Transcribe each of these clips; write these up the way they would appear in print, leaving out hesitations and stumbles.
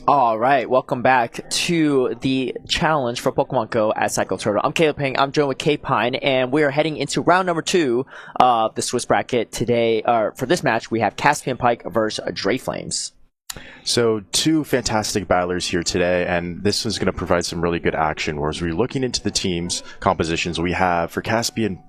All right, welcome back to the challenge for Pokemon Go at Psycho Turtle. I'm Caleb Ping. I'm joined with K Pine, and we are heading into round number 2 of the Swiss bracket today. For this match, we have CaspianPike versus Dreflames. So two fantastic battlers here today, and this is going to provide some really good action. Whereas we're looking into the teams compositions, we have for CaspianPike,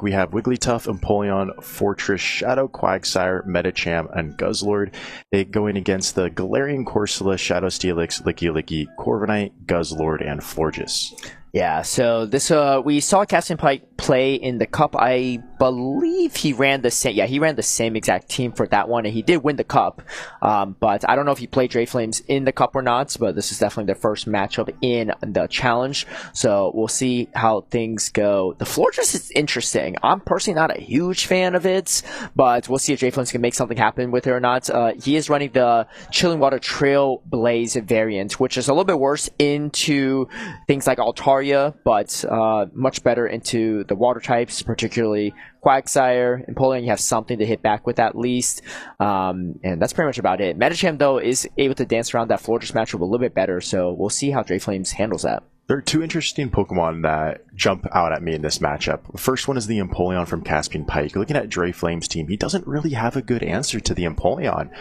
we have Wigglytuff, Empoleon, Fortress, Shadow, Quagsire, Medicham, and Guzzlord. They going against the Galarian Corsola, Shadow Steelix, Licky, Corviknight, Guzzlord, and Florges. Yeah, so this we saw CaspianPike play in the cup. I believe he ran the same. Yeah, he ran the same exact team for that one, and he did win the cup. But I don't know if he played Dreflames in the cup or not. But this is definitely their first matchup in the challenge, so we'll see how things go. The Florges is interesting. I'm personally not a huge fan of it, but we'll see if Dreflames can make something happen with it or not. He is running the Chilling Water Trailblaze variant, which is a little bit worse into things like Altaria, but much better into the water types, particularly Quagsire and Empoleon. You have something to hit back with at least, and that's pretty much about it. Medicham, though, is able to dance around that Florges matchup a little bit better, so we'll see how Dreflames handles that. There are two interesting Pokemon that jump out at me in this matchup. The first one is the Empoleon from CaspianPike. Looking at Dreflames' team, he doesn't really have a good answer to the Empoleon.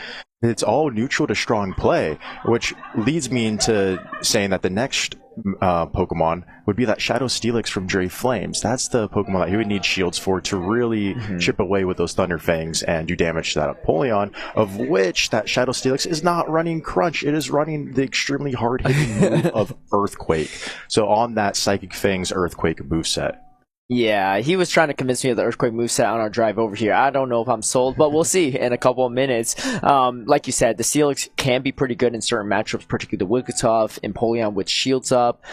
It's all neutral to strong play, which leads me into saying that the next Pokemon would be that Shadow Steelix from Dreflames. That's the Pokemon that he would need shields for to really chip away with those Thunder Fangs and do damage to that Empoleon, of which that Shadow Steelix is not running Crunch. It is running the extremely hard-hitting move of Earthquake. So on that Psychic Fangs Earthquake moveset. Yeah, he was trying to convince me of the Earthquake moveset on our drive over here. I don't know if I'm sold, but we'll see in a couple of minutes. Like you said, the Steelix can be pretty good in certain matchups, particularly the Wigglytuff, Empoleon with shields up.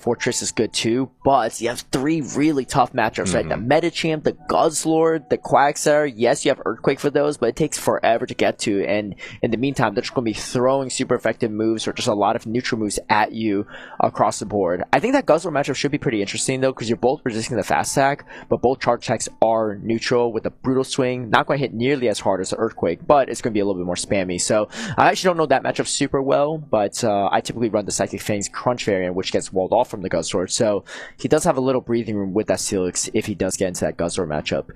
Fortress is good too, but you have three really tough matchups, right? The Medicham, the Guzzlord, the Quagsire. Yes, you have Earthquake for those, but it takes forever to get to. And in the meantime, they're just going to be throwing super effective moves or just a lot of neutral moves at you across the board. I think that Guzzlord matchup should be pretty interesting, though, because you're both resisting the fast attack, but both charge attacks are neutral with a brutal swing. Not going to hit nearly as hard as the Earthquake, but it's going to be a little bit more spammy. So I actually don't know that matchup super well, but I typically run the Psychic Fangs Crunch variant, which gets walled off from the Guzzlord. So he does have a little breathing room with that Steelix if he does get into that Guzzlord matchup.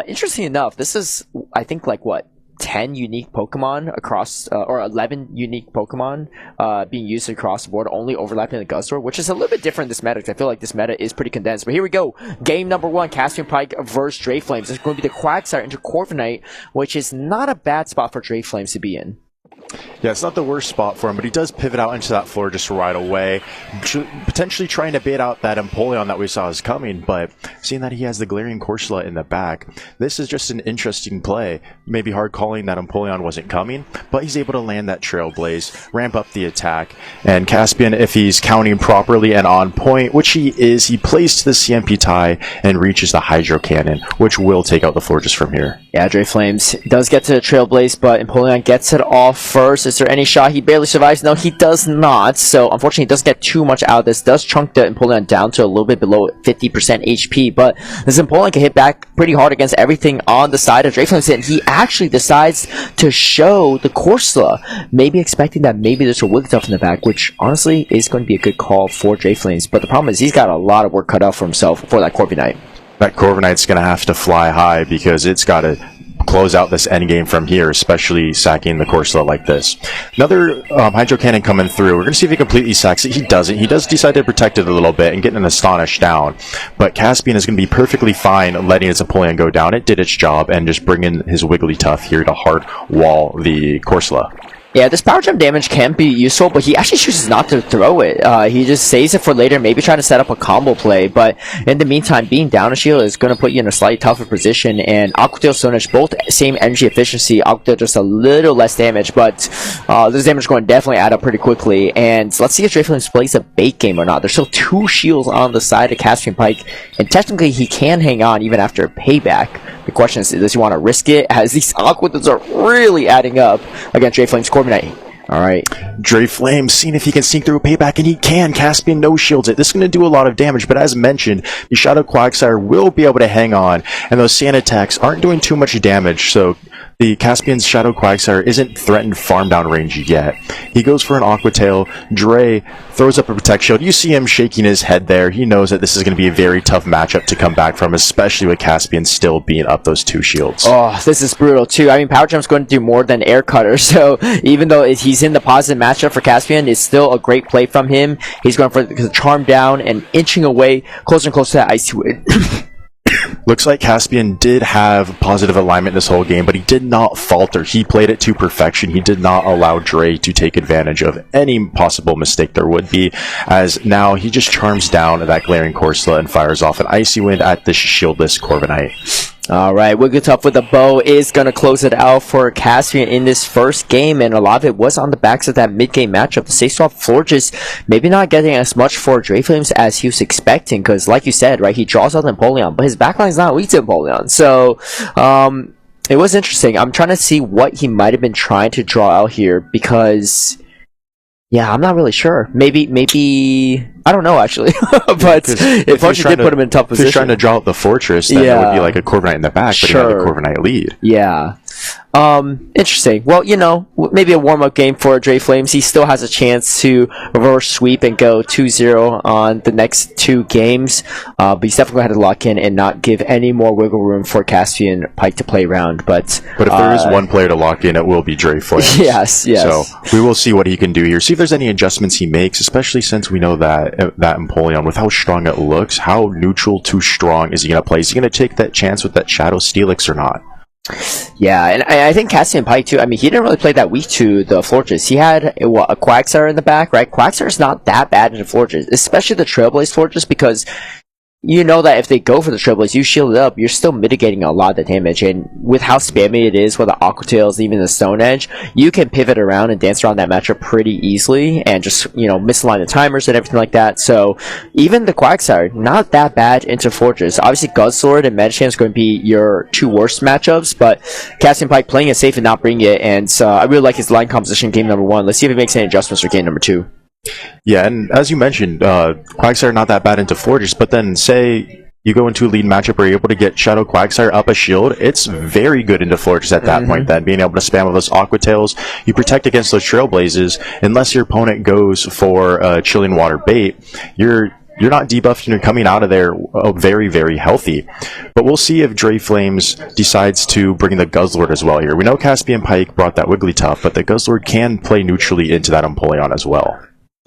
Interesting enough, this is, I think, like what, 10 unique Pokemon across, or 11 unique Pokemon being used across the board, only overlapping the Guzzlord, which is a little bit different in this meta, because I feel like this meta is pretty condensed. But here we go. Game number 1, CaspianPike versus Dreflames. It's going to be the Quagsire into Corviknight, which is not a bad spot for Dreflames to be in. Yeah, it's not the worst spot for him, but he does pivot out into that floor just right away, potentially trying to bait out that Empoleon that we saw is coming, but seeing that he has the Galarian Corsola in the back, this is just an interesting play. Maybe hard calling that Empoleon wasn't coming, but he's able to land that Trailblaze, ramp up the attack, and Caspian, if he's counting properly and on point, which he is, he plays to the CMP tie and reaches the Hydro Cannon, which will take out the Florges from here. Yeah, Dreflames does get to the Trailblaze, but Empoleon gets it off first. Is there any shot he barely survives? No, he does not. So unfortunately, he doesn't get too much out of this. Does chunk the Empoleon down to a little bit below 50% HP, but this Empoleon can hit back pretty hard against everything on the side of Dreflames, and he actually decides to show the Corsola, maybe expecting that maybe there's a Wigglytuff in the back, which honestly is going to be a good call for Dreflames. But the problem is he's got a lot of work cut out for himself for that Corviknight. That Corviknight's going to have to fly high because it's got to close out this endgame from here, especially sacking the Corsola like this. Another Hydro Cannon coming through. We're going to see if he completely sacks it. He doesn't. He does decide to protect it a little bit and get an Astonish down. But Caspian is going to be perfectly fine letting his Empoleon go down. It did its job and just bring in his Wigglytuff here to hard wall the Corsola. Yeah, this power gem damage can be useful, but he actually chooses not to throw it. He just saves it for later, maybe trying to set up a combo play, but in the meantime, being down a shield is going to put you in a slightly tougher position, and Aqua Tail, Stonehenge, both same energy efficiency. Aqua Tail just a little less damage, but this damage is going to definitely add up pretty quickly, and let's see if Dreflames plays a bait game or not. There's still 2 shields on the side of CaspianPike, and technically he can hang on even after payback. The question is, does he want to risk it, as these Aqua Tails are really adding up against Dreflames Corviknight? All right. Dreflames seeing if he can sneak through a payback, and he can. Caspian no shields it. This is going to do a lot of damage, but as mentioned, the Shadow Quagsire will be able to hang on, and those sand attacks aren't doing too much damage, so the Caspian's Shadow Quagsire isn't threatened farm down range yet. He goes for an Aqua Tail. Dre throws up a Protect Shield. You see him shaking his head there. He knows that this is going to be a very tough matchup to come back from, especially with Caspian still being up those 2 shields. Oh, this is brutal too. I mean, Power Jump's going to do more than Air Cutter, so even though he's in the positive matchup for Caspian, it's still a great play from him. He's going for the Charm down and inching away closer and closer to that Icy Wind. Looks like Caspian did have positive alignment this whole game, but he did not falter. He played it to perfection. He did not allow Dre to take advantage of any possible mistake there would be, as now he just charms down that Glaring Corsola and fires off an Icy Wind at the shieldless Corviknight. Alright, Wigglytuff with a bow is going to close it out for Caspian in this first game, and a lot of it was on the backs of that mid-game matchup. The safe swap Florges maybe not getting as much for Dreflames as he was expecting, because like you said, right, he draws out Empoleon, but his backline is not weak to Empoleon. So, it was interesting. I'm trying to see what he might have been trying to draw out here, because... yeah, I'm not really sure. Maybe I don't know actually. But if Florges did put him in tough position. If he's trying to draw out the Fortress, then it would be like a Corviknight in the back, but he had a Corviknight lead. Yeah. Interesting. Well, you know, maybe a warm-up game for Dreflames. He still has a chance to reverse sweep and go 2-0 on the next 2 games. But he's definitely going to have to lock in and not give any more wiggle room for CaspianPike to play around. But if there is one player to lock in, it will be Dreflames. Yes. So we will see what he can do here. See if there's any adjustments he makes, especially since we know that Empoleon, with how strong it looks, how neutral to strong is he going to play? Is he going to take that chance with that Shadow Steelix or not? Yeah, and I think CaspianPike too, I mean, he didn't really play that weak to the Florges. He had, a Quagsire in the back, right? Quagsire's not that bad in the Florges, especially the Trailblaze Florges, because you know that if they go for the Trailblaze, you shield it up, you're still mitigating a lot of the damage, and with how spammy it is with the Aqua Tails, even the Stone Edge, you can pivot around and dance around that matchup pretty easily, and just, misalign the timers and everything like that. So, even the Quagsire, not that bad into Fortress. Obviously, Guzzlord and Medicham is going to be your 2 worst matchups, but CaspianPike playing it safe and not bringing it, and I really like his line composition game number 1. Let's see if he makes any adjustments for game number 2. Yeah, and as you mentioned, Quagsire not that bad into Fortress, but then say you go into a lead matchup where you're able to get Shadow Quagsire up a shield, it's very good into Fortress at that point then, being able to spam with those Aqua Tails. You protect against those Trailblazes, unless your opponent goes for Chilling Water Bait, you're not debuffed and you're coming out of there very, very healthy. But we'll see if Dreflames decides to bring the Guzzlord as well here. We know CaspianPike brought that Wigglytuff, but the Guzzlord can play neutrally into that Empoleon as well.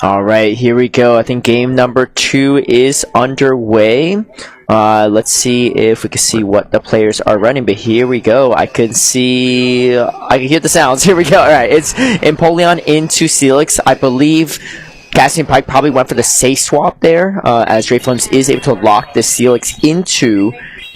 Alright, here we go. I think game number 2 is underway. Let's see if we can see what the players are running, but here we go. I can hear the sounds. Here we go. Alright, it's Empoleon into Steelix. I believe CaspianPike probably went for the safe swap there, as Dreflames is able to lock the Steelix into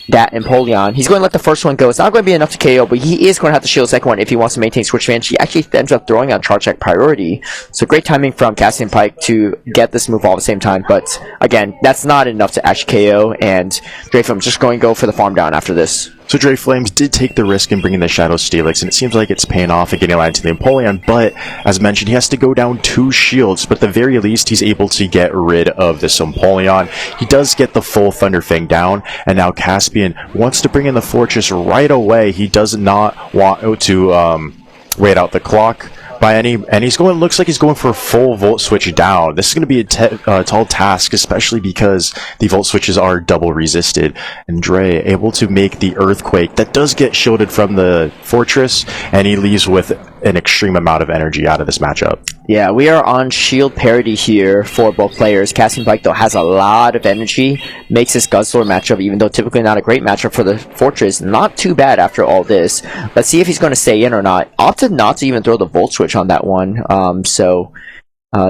that Empoleon. He's going to let the first one go. It's not going to be enough to KO, but he is going to have to shield the second one if he wants to maintain switch advantage. He actually ends up throwing on charge check priority. So great timing from CaspianPike to get this move all at the same time. But again, that's not enough to actually KO, and Dreflames just going to go for the farm down after this. So Dreflames did take the risk in bringing the Shadow Steelix, and it seems like it's paying off and getting aligned to the Empoleon, but as mentioned, he has to go down 2 shields, but at the very least, he's able to get rid of this Empoleon. He does get the full Thunder Fang down, and now Caspian wants to bring in the Fortress right away. He does not want to wait out the clock by any, and looks like he's going for a full Volt Switch down. This is going to be a tall task, especially because the Volt Switches are double resisted, and Dre able to make the Earthquake that does get shielded from the Fortress, and he leaves with an extreme amount of energy out of this matchup. Yeah, we are on shield parity here for both players. CaspianPike, though, has a lot of energy, makes this Guzzlord matchup, even though typically not a great matchup for the Fortress, not too bad after all this. Let's see if he's going to stay in or not. Opted not to even throw the Volt Switch on that one,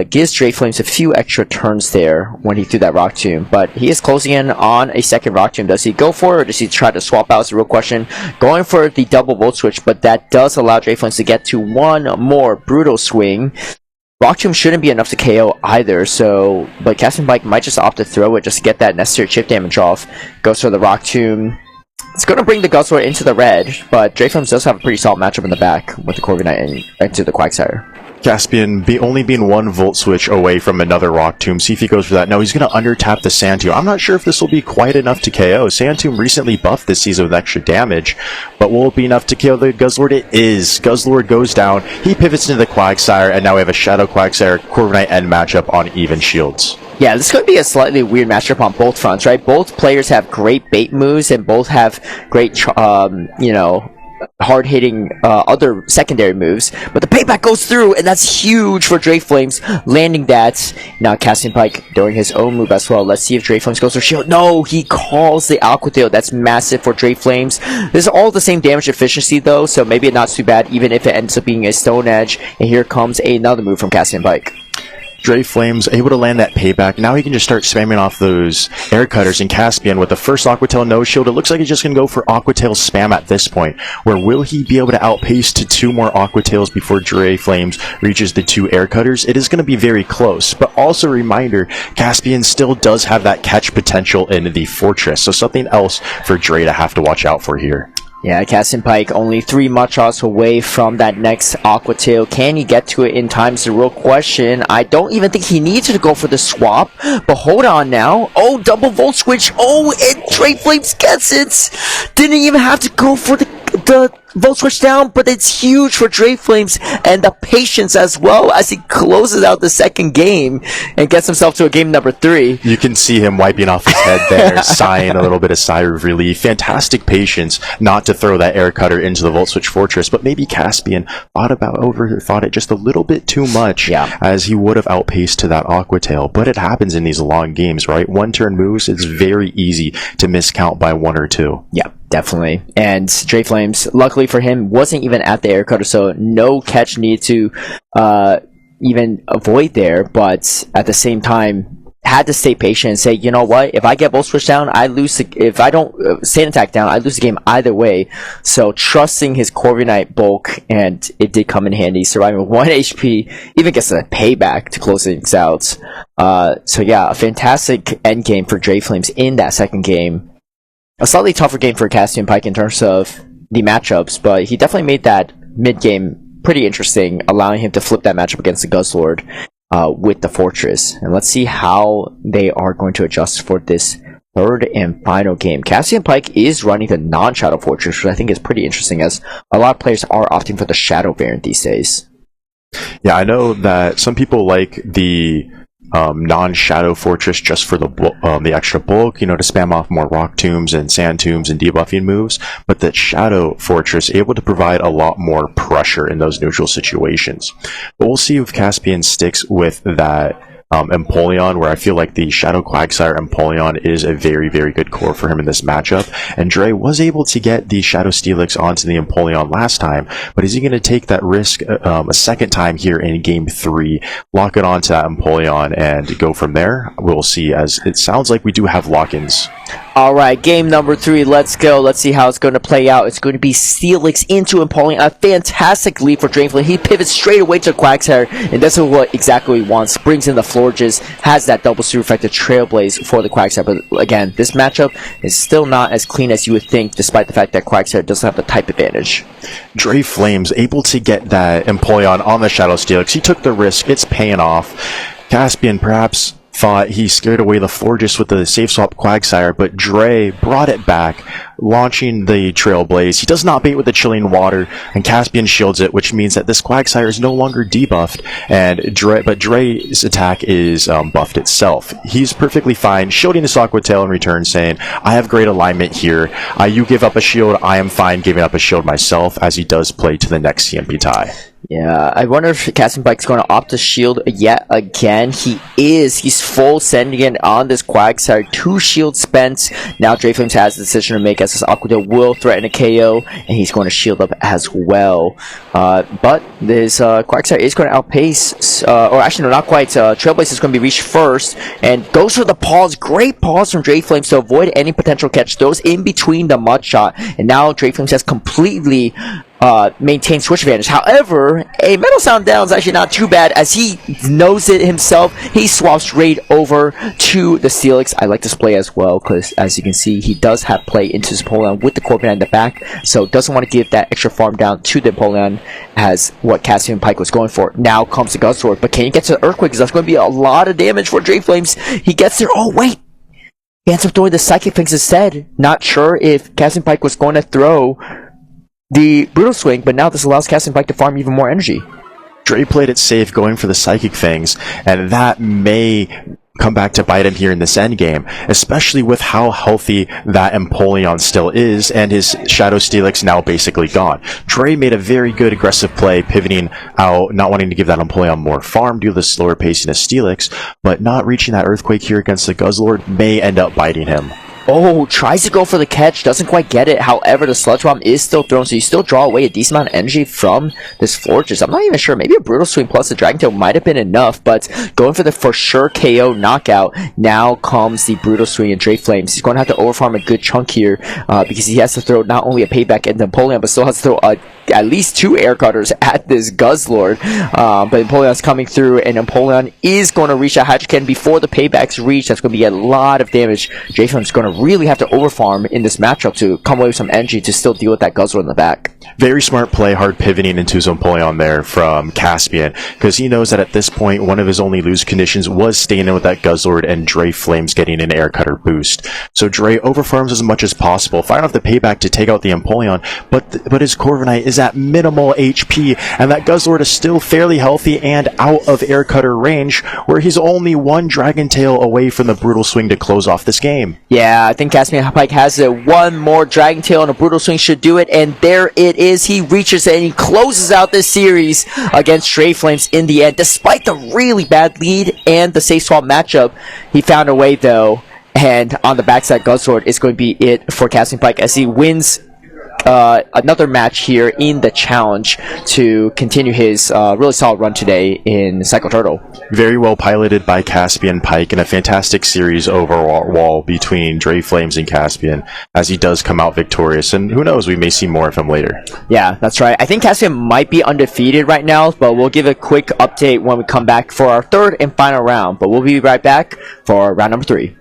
gives Dreflames a few extra turns there when he threw that Rock Tomb, but he is closing in on a second Rock Tomb. Does he go for it, or does he try to swap out? Is the real question. Going for the double Volt Switch, but that does allow Dreflames to get to one more Brutal Swing. Rock Tomb shouldn't be enough to KO either, but CaspianPike might just opt to throw it just to get that necessary chip damage off. Goes for the Rock Tomb. It's going to bring the Guzzlord into the red, but Dreflames does have a pretty solid matchup in the back with the Corviknight and into the Quagsire. Caspian only being one Volt Switch away from another Rock Tomb. See if he goes for that. No, he's going to under-tap the Sand Tomb. I'm not sure if this will be quite enough to KO. Sand Tomb recently buffed this season with extra damage, but will it be enough to kill the Guzzlord? It is. Guzzlord goes down. He pivots into the Quagsire, and now we have a Shadow Quagsire Corviknight end matchup on even shields. Yeah, this could be a slightly weird matchup on both fronts, right? Both players have great bait moves, and both have great, hard-hitting other secondary moves, but the payback goes through, and that's huge for Dreflames, landing that. Now CaspianPike doing his own move as well. Let's see if Dreflames goes for shield. No, he calls the Aqua Tail. That's massive for Dreflames. This is all the same damage efficiency though, so maybe not too bad even if it ends up being a Stone Edge. And here comes another move from CaspianPike. Dreflames able to land that payback. Now he can just start spamming off those air cutters, and Caspian with the first Aqua Tail no shield. It looks like he's just going to go for Aqua Tail spam at this point. Where will he be able to outpace to 2 more Aqua Tails before Dreflames reaches the 2 air cutters? It is going to be very close, but also a reminder, Caspian still does have that catch potential in the Fortress, so something else for Dre to have to watch out for here. Yeah, CaspianPike only 3 Machots away from that next Aqua Tail. Can he get to it in time is the real question. I don't even think he needs to go for the swap, but hold on now. Oh, double Volt Switch. Oh, and Dreflames gets it. Didn't even have to go for the Volt Switch down, but it's huge for Dreflames and the patience as well as he closes out the second game and gets himself to a game number 3. You can see him wiping off his head there, sighing a little bit of sigh of relief. Fantastic patience not to throw that air cutter into the Volt Switch Fortress, but maybe Caspian thought it just a little bit too much, as he would have outpaced to that Aqua Tail. But it happens in these long games, right? One turn moves, it's very easy to miscount by 1 or 2. Yeah, definitely. And Dreflames, luckily for him, wasn't even at the air cutter, so no catch needed to even avoid there, but at the same time had to stay patient and say, you know what, if I get Volt Switch down, I lose if I don't Sand Attack down, I lose the game either way. So trusting his Corviknight bulk, and it did come in handy, surviving 1 HP, even gets a payback to close things out. So yeah, a fantastic end game for Dreflames in that second game. A slightly tougher game for CaspianPike in terms of the matchups, but he definitely made that mid-game pretty interesting, allowing him to flip that matchup against the Guzzlord with the Fortress. And let's see how they are going to adjust for this third and final game. CaspianPike is running the non-Shadow Fortress, which I think is pretty interesting, as a lot of players are opting for the Shadow variant these days. Yeah, I know that some people like the non-Shadow Fortress just for the extra bulk, to spam off more Rock Tombs and Sand Tombs and debuffing moves, but that Shadow Fortress able to provide a lot more pressure in those neutral situations. But we'll see if Caspian sticks with that Empoleon, where I feel like the Shadow Quagsire Empoleon is a very, very good core for him in this matchup. And Dre was able to get the Shadow Steelix onto the Empoleon last time, but is he going to take that risk a second time here in Game 3, lock it onto that Empoleon, and go from there? We'll see, as it sounds like we do have lock-ins. Alright, game number 3, let's go. Let's see how it's going to play out. It's going to be Steelix into Empoleon. A fantastic lead for Dreflames. He pivots straight away to Quagsire, and that's what exactly he wants. Brings in the Florges, has that double super effective Trailblaze for the Quagsire. But again, this matchup is still not as clean as you would think, despite the fact that Quagsire doesn't have the type advantage. Dreflames able to get that Empoleon on the Shadow Steelix. He took the risk. It's paying off. Caspian perhaps thought he scared away the Florges with the safe swap Quagsire, but Dre brought it back, launching the Trailblaze. He does not bait with the Chilling Water, and Caspian shields it, which means that this Quagsire is no longer debuffed, but Dre's attack is buffed itself. He's perfectly fine, shielding this Aqua Tail in return, saying, I have great alignment here. You give up a shield, I am fine giving up a shield myself, as he does play to the next CMP tie. Yeah, I wonder if CaspianPike's going to opt to shield yet again. He is. He's full sending it on this Quagsire. 2 shields spent. Now Dreflames has a decision to make, as this Aqua Tail will threaten a KO, and he's going to shield up as well. But this Quagsire is going to outpace, or actually no, not quite. Trailblaze is going to be reached first, and goes for the pause. Great pause from Dreflames to avoid any potential catch throws in between the Mud Shot. And now Dreflames has completely maintain switch advantage. However, a Metal Sound down is actually not too bad as he knows it himself. He swaps straight over to the Steelix. I like this play as well because, as you can see, he does have play into his Empoleon with the Corviknight in the back, so doesn't want to give that extra farm down to the Empoleon as what CaspianPike was going for. Now comes the Guzzlord, but can he get to the Earthquake? Because that's going to be a lot of damage for Dreflames. He gets there. Oh, wait! He ends up throwing the Psychic Things instead. Not sure if CaspianPike was going to throw the Brutal Swing, but now this allows CaspianPike to farm even more energy. Dre played it safe going for the Psychic Things, and that may come back to bite him here in this end game, especially with how healthy that Empoleon still is, and his Shadow Steelix now basically gone. Dre made a very good aggressive play, pivoting out, not wanting to give that Empoleon more farm due to the slower pacing of Steelix, but not reaching that Earthquake here against the Guzzlord may end up biting him. Oh, tries to go for the catch, doesn't quite get it. However, the Sludge Bomb is still thrown, so you still draw away a decent amount of energy from this Fortress. I'm not even sure. Maybe a Brutal Swing plus the Dragon Tail might have been enough, but going for the for sure KO knockout. Now comes the Brutal Swing and Dreflames. He's going to have to overfarm a good chunk here because he has to throw not only a payback into Empoleon, but still has to throw at least 2 air cutters at this Guzzlord. But Empoleon's coming through, and Empoleon is going to reach a Hydro Cannon before the payback's reach. That's going to be a lot of damage. Dreflame's going to really have to overfarm in this matchup to come away with some energy to still deal with that Guzzlord in the back. Very smart play, hard pivoting into his Empoleon there from Caspian, because he knows that at this point, one of his only lose conditions was staying in with that Guzzlord and Dreflames getting an air cutter boost. So Dre overfarms as much as possible, firing off the payback to take out the Empoleon, but his Corviknight is at minimal HP, and that Guzzlord is still fairly healthy and out of air cutter range, where he's only 1 Dragon Tail away from the Brutal Swing to close off this game. Yeah, I think CaspianPike has it. One more Dragon Tail and a Brutal Swing should do it, and there it is. He reaches it and he closes out this series against Dreflames in the end. Despite the really bad lead and the safe swap matchup, he found a way though, and on the backside, Guzzlord is going to be it for CaspianPike as he wins another match here in the challenge to continue his really solid run today in Cycle Turtle. Very well piloted by CaspianPike, and a fantastic series overall between Dreflames and Caspian as he does come out victorious, and who knows, we may see more of him later. Yeah, that's right. I think Caspian might be undefeated right now, but we'll give a quick update when we come back for our third and final round. But we'll be right back for round number 3.